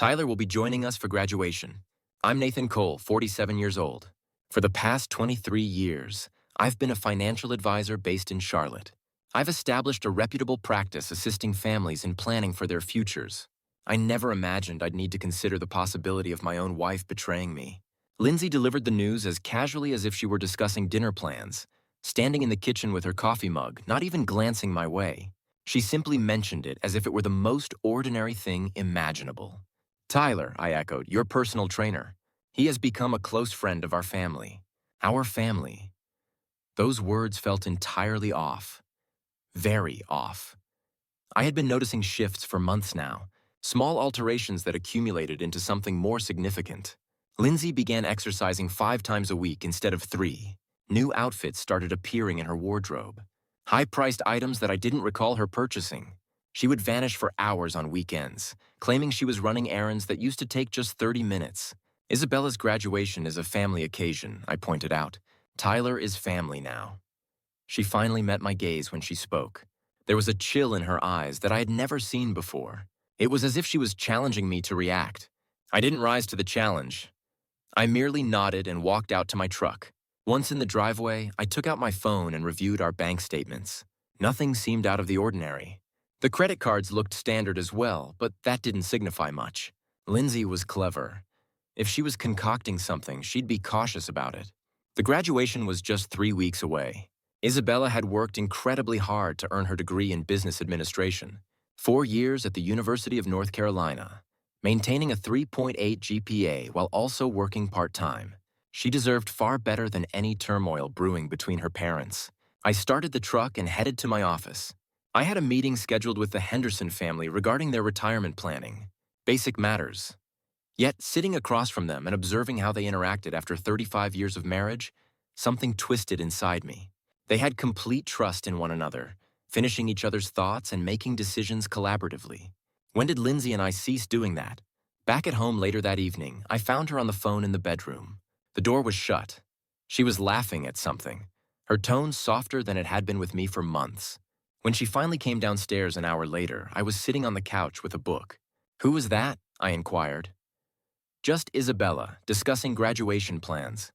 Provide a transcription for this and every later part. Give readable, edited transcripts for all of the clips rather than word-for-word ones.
Tyler will be joining us for graduation. I'm Nathan Cole, 47 years old. For the past 23 years, I've been a financial advisor based in Charlotte. I've established a reputable practice assisting families in planning for their futures. I never imagined I'd need to consider the possibility of my own wife betraying me. Lindsay delivered the news as casually as if she were discussing dinner plans, standing in the kitchen with her coffee mug, not even glancing my way. She simply mentioned it as if it were the most ordinary thing imaginable. Tyler, I echoed, your personal trainer. He has become a close friend of our family. Our family. Those words felt entirely off. Very off. I had been noticing shifts for months now, small alterations that accumulated into something more significant. Lindsay began exercising 5 times a week instead of 3. New outfits started appearing in her wardrobe. High-priced items that I didn't recall her purchasing. She would vanish for hours on weekends, claiming she was running errands that used to take just 30 minutes. Isabella's graduation is a family occasion, I pointed out. Tyler is family now. She finally met my gaze when she spoke. There was a chill in her eyes that I had never seen before. It was as if she was challenging me to react. I didn't rise to the challenge. I merely nodded and walked out to my truck. Once in the driveway, I took out my phone and reviewed our bank statements. Nothing seemed out of the ordinary. The credit cards looked standard as well, but that didn't signify much. Lindsay was clever. If she was concocting something, she'd be cautious about it. The graduation was just 3 weeks away. Isabella had worked incredibly hard to earn her degree in business administration. 4 years at the University of North Carolina, maintaining a 3.8 GPA while also working part-time. She deserved far better than any turmoil brewing between her parents. I started the truck and headed to my office. I had a meeting scheduled with the Henderson family regarding their retirement planning. Basic matters. Yet, sitting across from them and observing how they interacted after 35 years of marriage, something twisted inside me. They had complete trust in one another, finishing each other's thoughts and making decisions collaboratively. When did Lindsay and I cease doing that? Back at home later that evening, I found her on the phone in the bedroom. The door was shut. She was laughing at something, her tone softer than it had been with me for months. When she finally came downstairs an hour later, I was sitting on the couch with a book. "Who was that?" I inquired. "Just Isabella, discussing graduation plans."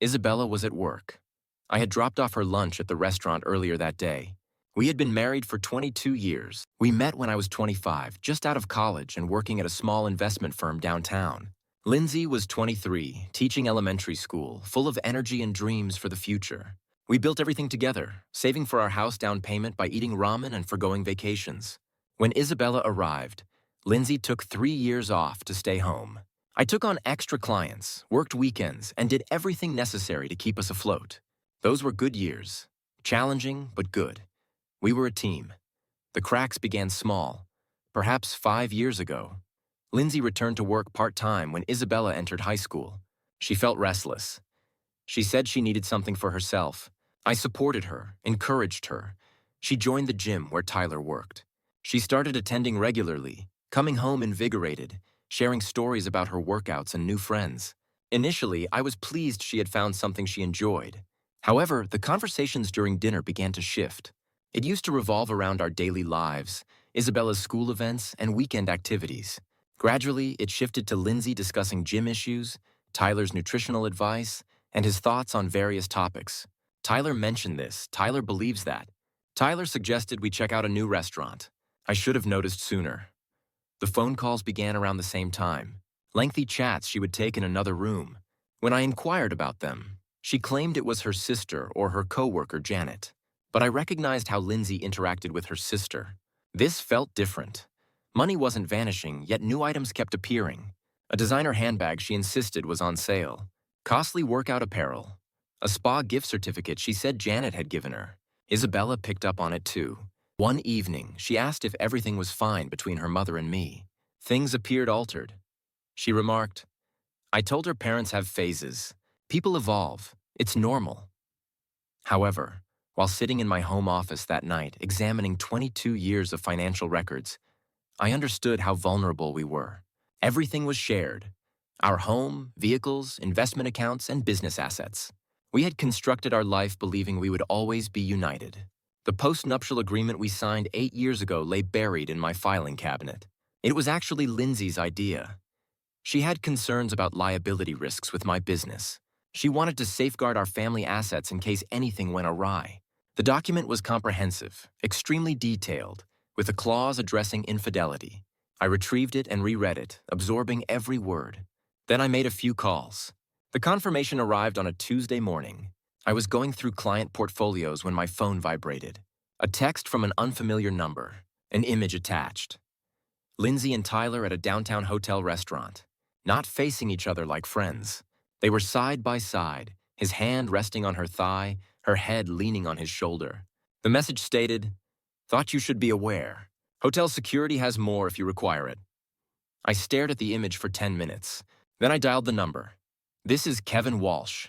Isabella was at work. I had dropped off her lunch at the restaurant earlier that day. We had been married for 22 years. We met when I was 25, just out of college and working at a small investment firm downtown. Lindsay was 23, teaching elementary school, full of energy and dreams for the future. We built everything together, saving for our house down payment by eating ramen and forgoing vacations. When Isabella arrived, Lindsay took 3 years off to stay home. I took on extra clients, worked weekends, and did everything necessary to keep us afloat. Those were good years. Challenging, but good. We were a team. The cracks began small, perhaps 5 years ago. Lindsay returned to work part-time when Isabella entered high school. She felt restless. She said she needed something for herself. I supported her, encouraged her. She joined the gym where Tyler worked. She started attending regularly, coming home invigorated, sharing stories about her workouts and new friends. Initially, I was pleased she had found something she enjoyed. However, the conversations during dinner began to shift. It used to revolve around our daily lives, Isabella's school events, and weekend activities. Gradually, it shifted to Lindsay discussing gym issues, Tyler's nutritional advice, and his thoughts on various topics. Tyler mentioned this. Tyler believes that. Tyler suggested we check out a new restaurant. I should have noticed sooner. The phone calls began around the same time. Lengthy chats she would take in another room. When I inquired about them, she claimed it was her sister or her coworker, Janet. But I recognized how Lindsay interacted with her sister. This felt different. Money wasn't vanishing, yet new items kept appearing. A designer handbag she insisted was on sale. Costly workout apparel. A spa gift certificate she said Janet had given her. Isabella picked up on it too. One evening, she asked if everything was fine between her mother and me. Things appeared altered. She remarked, "I told her parents have phases. People evolve. It's normal." However, while sitting in my home office that night, examining 22 years of financial records, I understood how vulnerable we were. Everything was shared. Our home, vehicles, investment accounts, and business assets. We had constructed our life believing we would always be united. The post-nuptial agreement we signed 8 years ago lay buried in my filing cabinet. It was actually Lindsay's idea. She had concerns about liability risks with my business. She wanted to safeguard our family assets in case anything went awry. The document was comprehensive, extremely detailed, with a clause addressing infidelity. I retrieved it and reread it, absorbing every word. Then I made a few calls. The confirmation arrived on a Tuesday morning. I was going through client portfolios when my phone vibrated. A text from an unfamiliar number, an image attached. Lindsay and Tyler at a downtown hotel restaurant, not facing each other like friends. They were side by side, his hand resting on her thigh, her head leaning on his shoulder. The message stated, "Thought you should be aware. Hotel security has more if you require it." I stared at the image for 10 minutes. Then I dialed the number. "This is Kevin Walsh.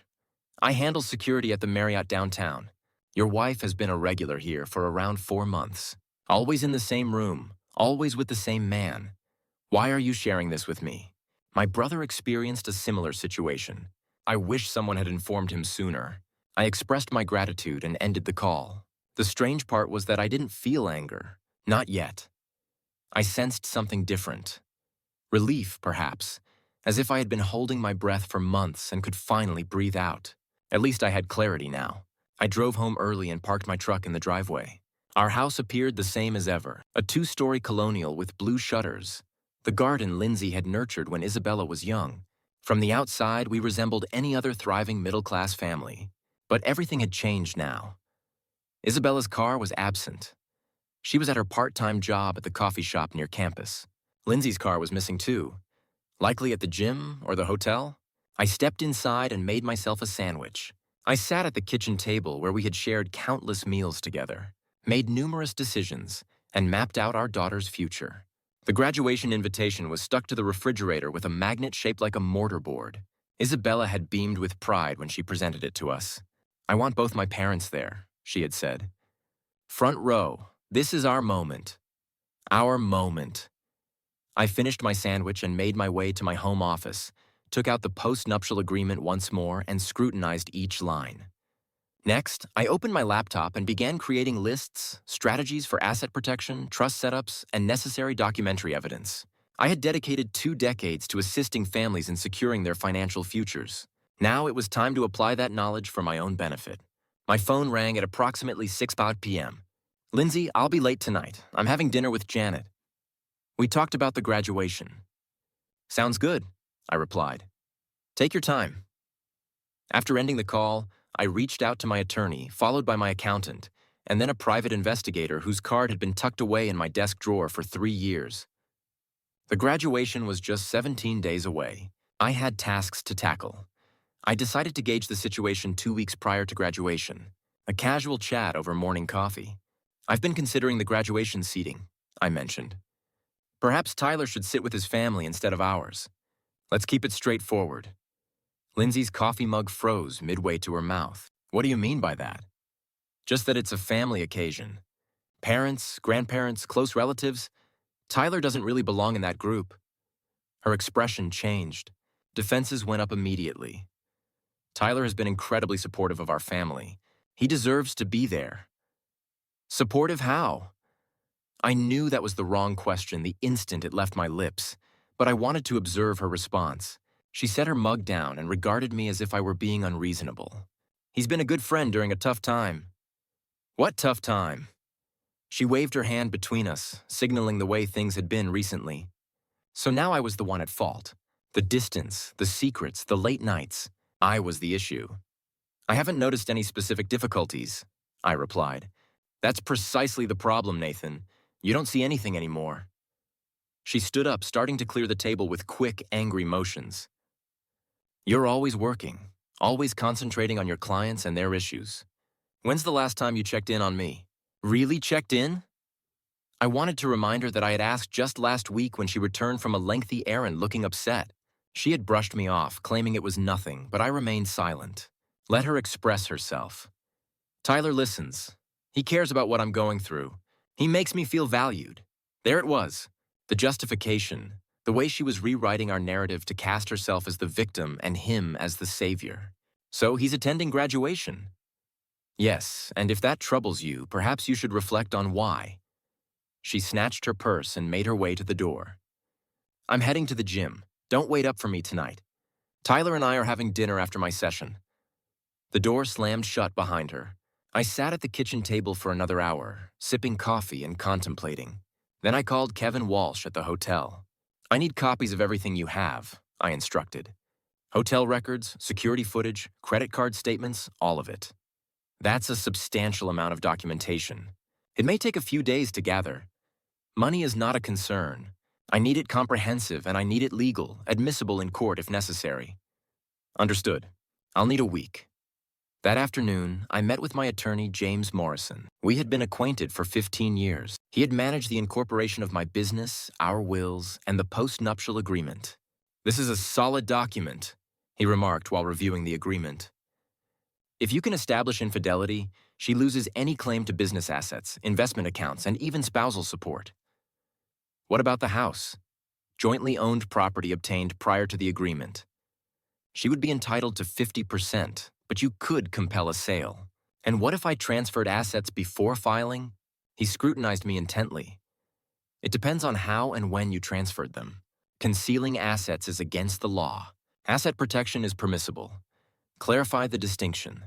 I handle security at the Marriott downtown. Your wife has been a regular here for around 4 months. Always in the same room, always with the same man. Why are you sharing this with me? My brother experienced a similar situation. I wish someone had informed him sooner." I expressed my gratitude and ended the call. The strange part was that I didn't feel anger. Not yet. I sensed something different. Relief, perhaps, as if I had been holding my breath for months and could finally breathe out. At least I had clarity now. I drove home early and parked my truck in the driveway. Our house appeared the same as ever, a 2-story colonial with blue shutters. The garden Lindsay had nurtured when Isabella was young. From the outside, we resembled any other thriving middle-class family. But everything had changed now. Isabella's car was absent. She was at her part-time job at the coffee shop near campus. Lindsay's car was missing too. Likely at the gym or the hotel. I stepped inside and made myself a sandwich. I sat at the kitchen table where we had shared countless meals together, made numerous decisions, and mapped out our daughter's future. The graduation invitation was stuck to the refrigerator with a magnet shaped like a mortarboard. Isabella had beamed with pride when she presented it to us. "I want both my parents there," she had said. "Front row, this is our moment. Our moment." I finished my sandwich and made my way to my home office, took out the post-nuptial agreement once more and scrutinized each line. Next, I opened my laptop and began creating lists, strategies for asset protection, trust setups, and necessary documentary evidence. I had dedicated 2 decades to assisting families in securing their financial futures. Now it was time to apply that knowledge for my own benefit. My phone rang at approximately 6 p.m. "Lindsay, I'll be late tonight. I'm having dinner with Janet." We talked about the graduation. "Sounds good," I replied. "Take your time." After ending the call, I reached out to my attorney, followed by my accountant, and then a private investigator whose card had been tucked away in my desk drawer for 3 years. The graduation was just 17 days away. I had tasks to tackle. I decided to gauge the situation 2 weeks prior to graduation. A casual chat over morning coffee. "I've been considering the graduation seating," I mentioned. "Perhaps Tyler should sit with his family instead of ours. Let's keep it straightforward." Lindsay's coffee mug froze midway to her mouth. "What do you mean by that?" "Just that it's a family occasion. Parents, grandparents, close relatives. Tyler doesn't really belong in that group." Her expression changed. Defenses went up immediately. "Tyler has been incredibly supportive of our family. He deserves to be there." "Supportive how?" I knew that was the wrong question the instant it left my lips, but I wanted to observe her response. She set her mug down and regarded me as if I were being unreasonable. "He's been a good friend during a tough time." "What tough time?" She waved her hand between us, signaling the way things had been recently. So now I was the one at fault. The distance, the secrets, the late nights. I was the issue. "I haven't noticed any specific difficulties," I replied. "That's precisely the problem, Nathan. You don't see anything anymore." She stood up, starting to clear the table with quick, angry motions. "You're always working, always concentrating on your clients and their issues. When's the last time you checked in on me?" "Really checked in?" I wanted to remind her that I had asked just last week when she returned from a lengthy errand looking upset. She had brushed me off, claiming it was nothing, but I remained silent. Let her express herself. "Tyler listens. He cares about what I'm going through. He makes me feel valued." There it was. The justification. The way she was rewriting our narrative to cast herself as the victim and him as the savior. "So he's attending graduation." "Yes, and if that troubles you, perhaps you should reflect on why." She snatched her purse and made her way to the door. I'm heading to the gym. Don't wait up for me tonight. Tyler and I are having dinner after my session. The door slammed shut behind her. I sat at the kitchen table for another hour, sipping coffee and contemplating. Then I called Kevin Walsh at the hotel. I need copies of everything you have, I instructed. Hotel records, security footage, credit card statements, all of it. That's a substantial amount of documentation. It may take a few days to gather. Money is not a concern. I need it comprehensive and I need it legal, admissible in court if necessary. Understood. I'll need a week. That afternoon, I met with my attorney, James Morrison. We had been acquainted for 15 years. He had managed the incorporation of my business, our wills, and the post-nuptial agreement. This is a solid document, he remarked while reviewing the agreement. If you can establish infidelity, she loses any claim to business assets, investment accounts, and even spousal support. What about the house? Jointly owned property obtained prior to the agreement. She would be entitled to 50%, but you could compel a sale. And what if I transferred assets before filing? He scrutinized me intently. It depends on how and when you transferred them. Concealing assets is against the law. Asset protection is permissible. Clarify the distinction.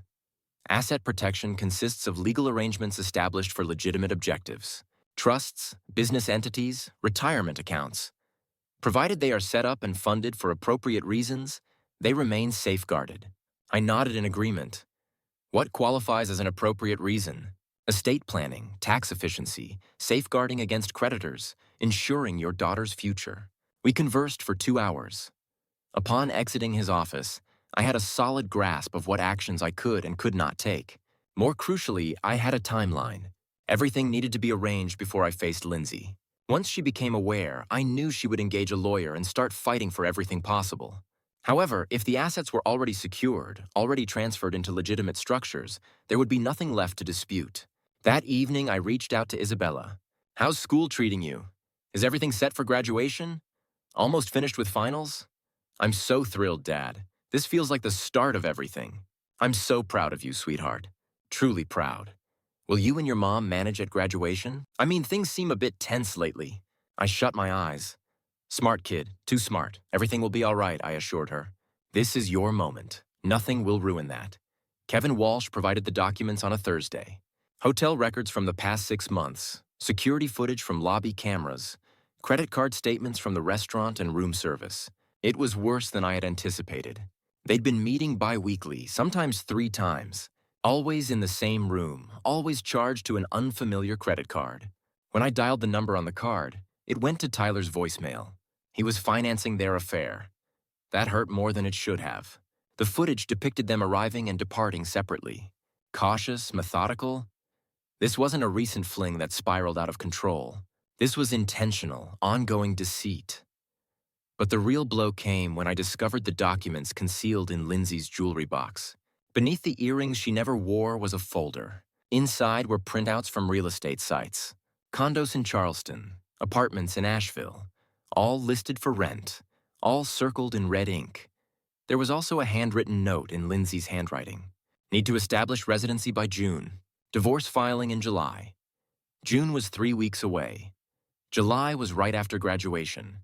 Asset protection consists of legal arrangements established for legitimate objectives. Trusts, business entities, retirement accounts. Provided they are set up and funded for appropriate reasons, they remain safeguarded. I nodded in agreement. What qualifies as an appropriate reason? Estate planning, tax efficiency, safeguarding against creditors, ensuring your daughter's future. We conversed for 2 hours. Upon exiting his office, I had a solid grasp of what actions I could and could not take. More crucially, I had a timeline. Everything needed to be arranged before I faced Lindsay. Once she became aware, I knew she would engage a lawyer and start fighting for everything possible. However, if the assets were already secured, already transferred into legitimate structures, there would be nothing left to dispute. That evening, I reached out to Isabella. How's school treating you? Is everything set for graduation? Almost finished with finals? I'm so thrilled, Dad. This feels like the start of everything. I'm so proud of you, sweetheart. Truly proud. Will you and your mom manage at graduation? I mean, things seem a bit tense lately. I shut my eyes. Smart kid, too smart. Everything will be all right, I assured her. This is your moment. Nothing will ruin that. Kevin Walsh provided the documents on a Thursday. Hotel records from the past 6 months, security footage from lobby cameras, credit card statements from the restaurant and room service. It was worse than I had anticipated. They'd been meeting bi-weekly, sometimes 3 times. Always in the same room, always charged to an unfamiliar credit card. When I dialed the number on the card, it went to Tyler's voicemail. He was financing their affair. That hurt more than it should have. The footage depicted them arriving and departing separately. Cautious, methodical. This wasn't a recent fling that spiraled out of control. This was intentional, ongoing deceit. But the real blow came when I discovered the documents concealed in Lindsay's jewelry box. Beneath the earrings she never wore was a folder. Inside were printouts from real estate sites. Condos in Charleston, apartments in Asheville, all listed for rent, all circled in red ink. There was also a handwritten note in Lindsay's handwriting. Need to establish residency by June. Divorce filing in July. June was 3 weeks away. July was right after graduation.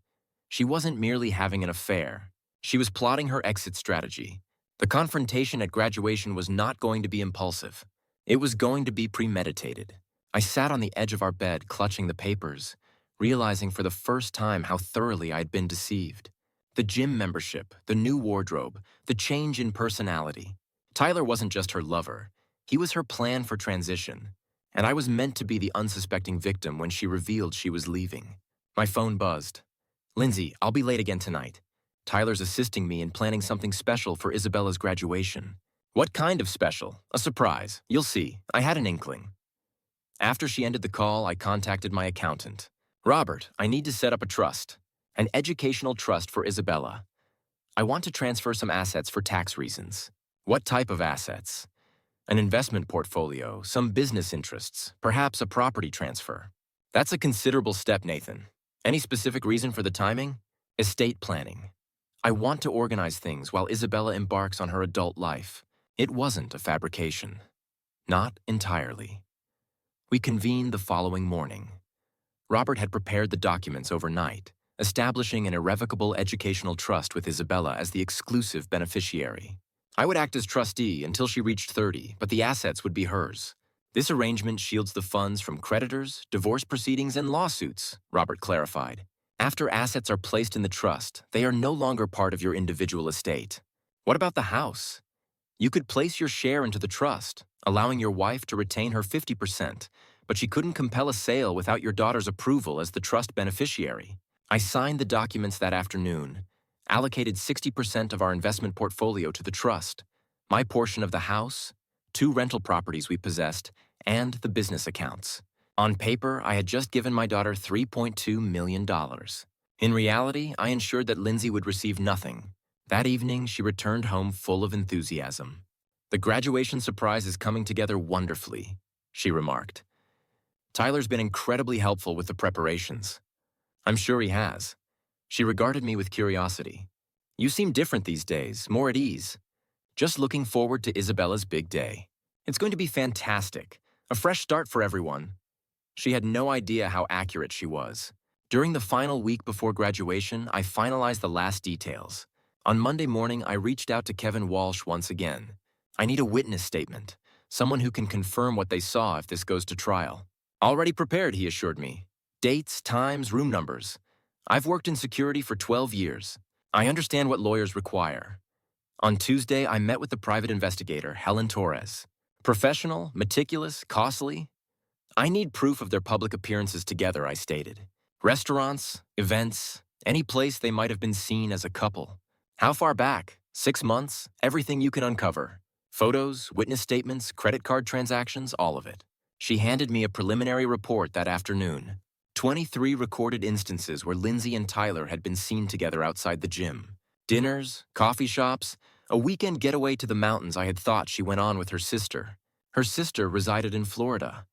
She wasn't merely having an affair. She was plotting her exit strategy. The confrontation at graduation was not going to be impulsive. It was going to be premeditated. I sat on the edge of our bed, clutching the papers, realizing for the first time how thoroughly I'd been deceived. The gym membership, the new wardrobe, the change in personality. Tyler wasn't just her lover. He was her plan for transition. And I was meant to be the unsuspecting victim when she revealed she was leaving. My phone buzzed. Lindsay, I'll be late again tonight. Tyler's assisting me in planning something special for Isabella's graduation. What kind of special? A surprise. You'll see. I had an inkling. After she ended the call, I contacted my accountant. Robert, I need to set up a trust. An educational trust for Isabella. I want to transfer some assets for tax reasons. What type of assets? An investment portfolio, some business interests, perhaps a property transfer. That's a considerable step, Nathan. Any specific reason for the timing? Estate planning. I want to organize things while Isabella embarks on her adult life. It wasn't a fabrication. Not entirely. We convened the following morning. Robert had prepared the documents overnight. establishing an irrevocable educational trust with Isabella as the exclusive beneficiary. I would act as trustee until she reached 30, but the assets would be hers. This arrangement shields the funds from creditors, divorce proceedings, and lawsuits, Robert clarified. After assets are placed in the trust, they are no longer part of your individual estate. What about the house? You could place your share into the trust, allowing your wife to retain her 50%, but she couldn't compel a sale without your daughter's approval as the trust beneficiary. I signed the documents that afternoon, allocated 60% of our investment portfolio to the trust, my portion of the house, 2 rental properties we possessed, and the business accounts. On paper, I had just given my daughter $3.2 million. In reality, I ensured that Lindsay would receive nothing. That evening, she returned home full of enthusiasm. "The graduation surprise is coming together wonderfully," she remarked. "Tyler's been incredibly helpful with the preparations." "I'm sure he has." She regarded me with curiosity. "You seem different these days, more at ease." "Just looking forward to Isabella's big day. It's going to be fantastic, a fresh start for everyone." She had no idea how accurate she was. During the final week before graduation, I finalized the last details. On Monday morning, I reached out to Kevin Walsh once again. "I need a witness statement, someone who can confirm what they saw if this goes to trial." "Already prepared," he assured me. "Dates, times, room numbers. I've worked in security for 12 years. I understand what lawyers require." On Tuesday, I met with the private investigator, Helen Torres. "Professional, meticulous, costly? I need proof of their public appearances together," I stated. "Restaurants, events, any place they might have been seen as a couple. How far back? 6 months? Everything you can uncover. Photos, witness statements, credit card transactions, all of it." She handed me a preliminary report that afternoon. 23 recorded instances where Lindsay and Tyler had been seen together outside the gym. Dinners, coffee shops, a weekend getaway to the mountains I had thought she went on with her sister. Her sister resided in Florida.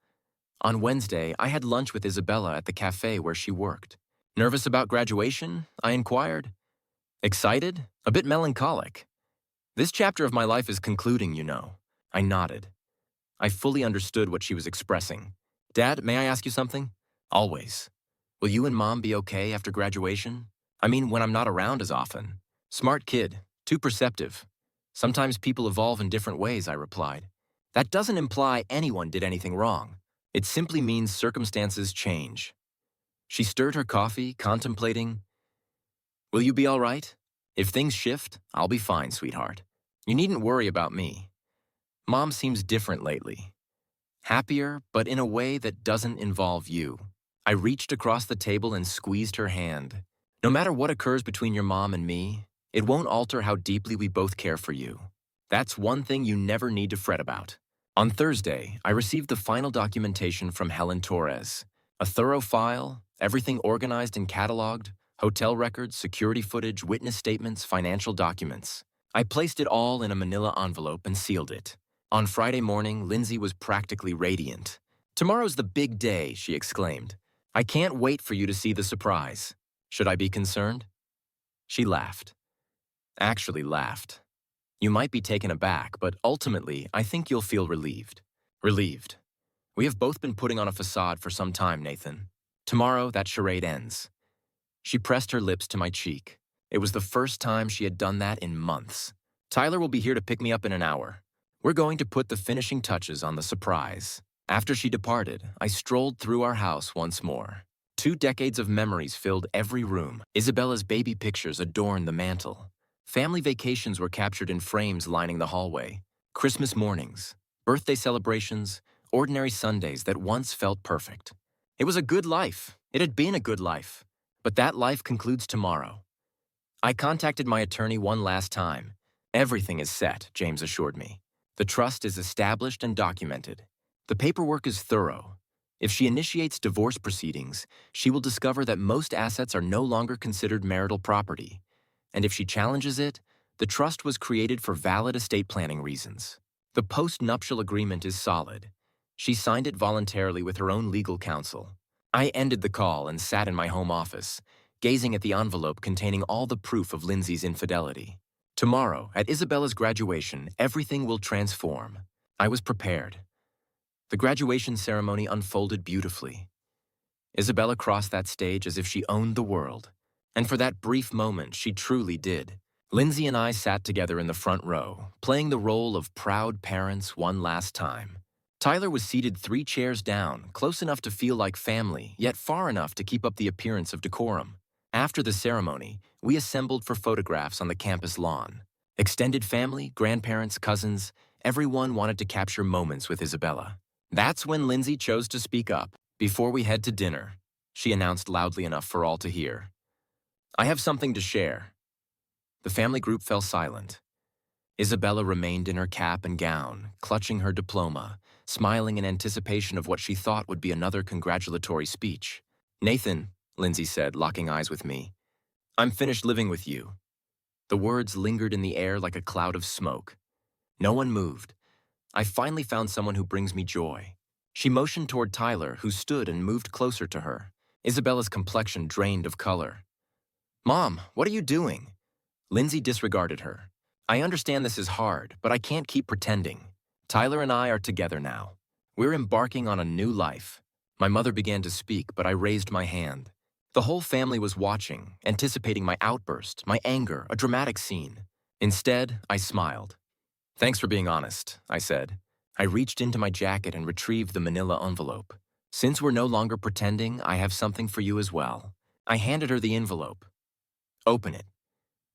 On Wednesday, I had lunch with Isabella at the cafe where she worked. "Nervous about graduation?" I inquired. "Excited? A bit melancholic. This chapter of my life is concluding, you know." I nodded. I fully understood what she was expressing. "Dad, may I ask you something?" "Always." "Will you and Mom be okay after graduation? I mean, when I'm not around as often." "Smart kid, too perceptive. Sometimes people evolve in different ways," I replied. "That doesn't imply anyone did anything wrong. It simply means circumstances change." She stirred her coffee, contemplating. "Will you be all right? If things shift, I'll be fine, sweetheart. You needn't worry about me. Mom seems different lately. Happier, but in a way that doesn't involve you." I reached across the table and squeezed her hand. "No matter what occurs between your mom and me, it won't alter how deeply we both care for you. That's one thing you never need to fret about." On Thursday, I received the final documentation from Helen Torres. A thorough file, everything organized and cataloged, hotel records, security footage, witness statements, financial documents. I placed it all in a manila envelope and sealed it. On Friday morning, Lindsay was practically radiant. "Tomorrow's the big day," she exclaimed. "I can't wait for you to see the surprise. Should I be concerned?" She laughed. Actually laughed. "You might be taken aback, but ultimately, I think you'll feel relieved." "Relieved. We have both been putting on a facade for some time, Nathan. Tomorrow, that charade ends." She pressed her lips to my cheek. It was the first time she had done that in months. "Tyler will be here to pick me up in an hour. We're going to put the finishing touches on the surprise." After she departed, I strolled through our house once more. 2 decades of memories filled every room. Isabella's baby pictures adorned the mantel. Family vacations were captured in frames lining the hallway. Christmas mornings, birthday celebrations, ordinary Sundays that once felt perfect. It was a good life. It had been a good life. But that life concludes tomorrow. I contacted my attorney one last time. "Everything is set," James assured me. "The trust is established and documented. The paperwork is thorough. If she initiates divorce proceedings, she will discover that most assets are no longer considered marital property. And if she challenges it, the trust was created for valid estate planning reasons. The post-nuptial agreement is solid. She signed it voluntarily with her own legal counsel." I ended the call and sat in my home office, gazing at the envelope containing all the proof of Lindsay's infidelity. Tomorrow, at Isabella's graduation, everything will transform. I was prepared. The graduation ceremony unfolded beautifully. Isabella crossed that stage as if she owned the world. And for that brief moment, she truly did. Lindsay and I sat together in the front row, playing the role of proud parents one last time. Tyler was seated 3 chairs down, close enough to feel like family, yet far enough to keep up the appearance of decorum. After the ceremony, we assembled for photographs on the campus lawn. Extended family, grandparents, cousins, everyone wanted to capture moments with Isabella. That's when Lindsay chose to speak up. Before we head to dinner, she announced loudly enough for all to hear. I have something to share. The family group fell silent. Isabella remained in her cap and gown, clutching her diploma, smiling in anticipation of what she thought would be another congratulatory speech. Nathan, Lindsay said, locking eyes with me, I'm finished living with you. The words lingered in the air like a cloud of smoke. No one moved. I finally found someone who brings me joy. She motioned toward Tyler, who stood and moved closer to her. Isabella's complexion drained of color. Mom, what are you doing? Lindsay disregarded her. I understand this is hard, but I can't keep pretending. Tyler and I are together now. We're embarking on a new life. My mother began to speak, but I raised my hand. The whole family was watching, anticipating my outburst, my anger, a dramatic scene. Instead, I smiled. Thanks for being honest, I said. I reached into my jacket and retrieved the manila envelope. Since we're no longer pretending, I have something for you as well. I handed her the envelope. Open it.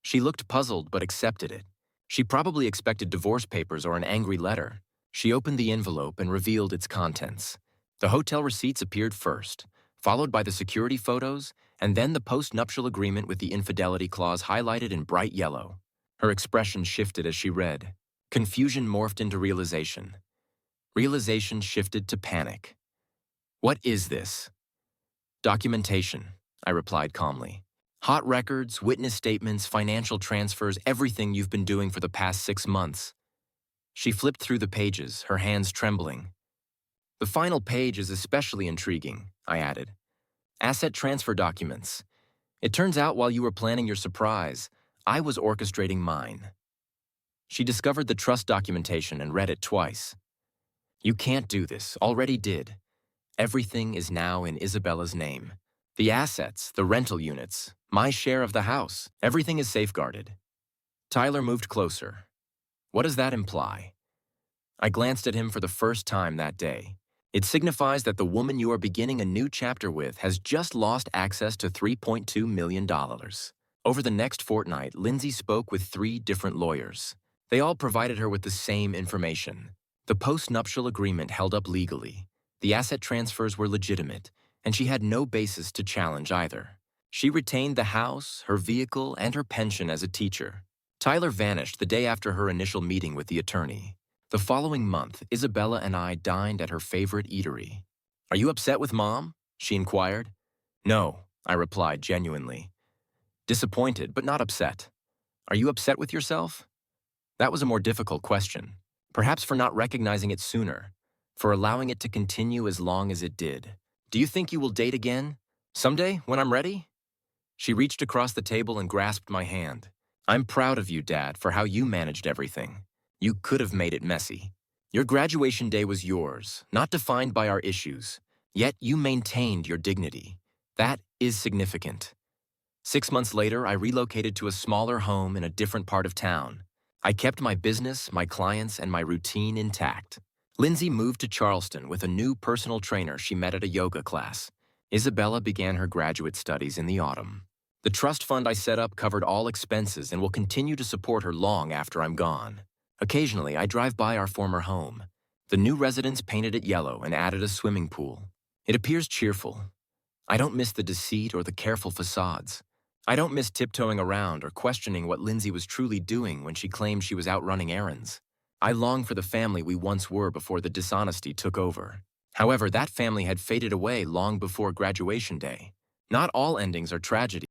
She looked puzzled but accepted it. She probably expected divorce papers or an angry letter. She opened the envelope and revealed its contents. The hotel receipts appeared first, followed by the security photos, and then the post-nuptial agreement with the infidelity clause highlighted in bright yellow. Her expression shifted as she read. Confusion morphed into realization. Realization shifted to panic. What is this? Documentation, I replied calmly. Hot records, witness statements, financial transfers, everything you've been doing for the past 6 months. She flipped through the pages, her hands trembling. The final page is especially intriguing, I added. Asset transfer documents. It turns out while you were planning your surprise, I was orchestrating mine. She discovered the trust documentation and read it twice. You can't do this, already did. Everything is now in Isabella's name. The assets, the rental units, my share of the house, everything is safeguarded. Tyler moved closer. What does that imply? I glanced at him for the first time that day. It signifies that the woman you are beginning a new chapter with has just lost access to $3.2 million. Over the next fortnight, Lindsay spoke with 3 different lawyers. They all provided her with the same information. The post-nuptial agreement held up legally. The asset transfers were legitimate, and she had no basis to challenge either. She retained the house, her vehicle, and her pension as a teacher. Tyler vanished the day after her initial meeting with the attorney. The following month, Isabella and I dined at her favorite eatery. Are you upset with Mom? She inquired. No, I replied genuinely. Disappointed, but not upset. Are you upset with yourself? That was a more difficult question, perhaps for not recognizing it sooner, for allowing it to continue as long as it did. Do you think you will date again? Someday, when I'm ready? She reached across the table and grasped my hand. I'm proud of you, Dad, for how you managed everything. You could have made it messy. Your graduation day was yours, not defined by our issues. Yet you maintained your dignity. That is significant. 6 months later, I relocated to a smaller home in a different part of town. I kept my business, my clients, and my routine intact. Lindsay moved to Charleston with a new personal trainer she met at a yoga class. Isabella began her graduate studies in the autumn. The trust fund I set up covered all expenses and will continue to support her long after I'm gone. Occasionally, I drive by our former home. The new residents painted it yellow and added a swimming pool. It appears cheerful. I don't miss the deceit or the careful facades. I don't miss tiptoeing around or questioning what Lindsay was truly doing when she claimed she was out running errands. I long for the family we once were before the dishonesty took over. However, that family had faded away long before graduation day. Not all endings are tragedy.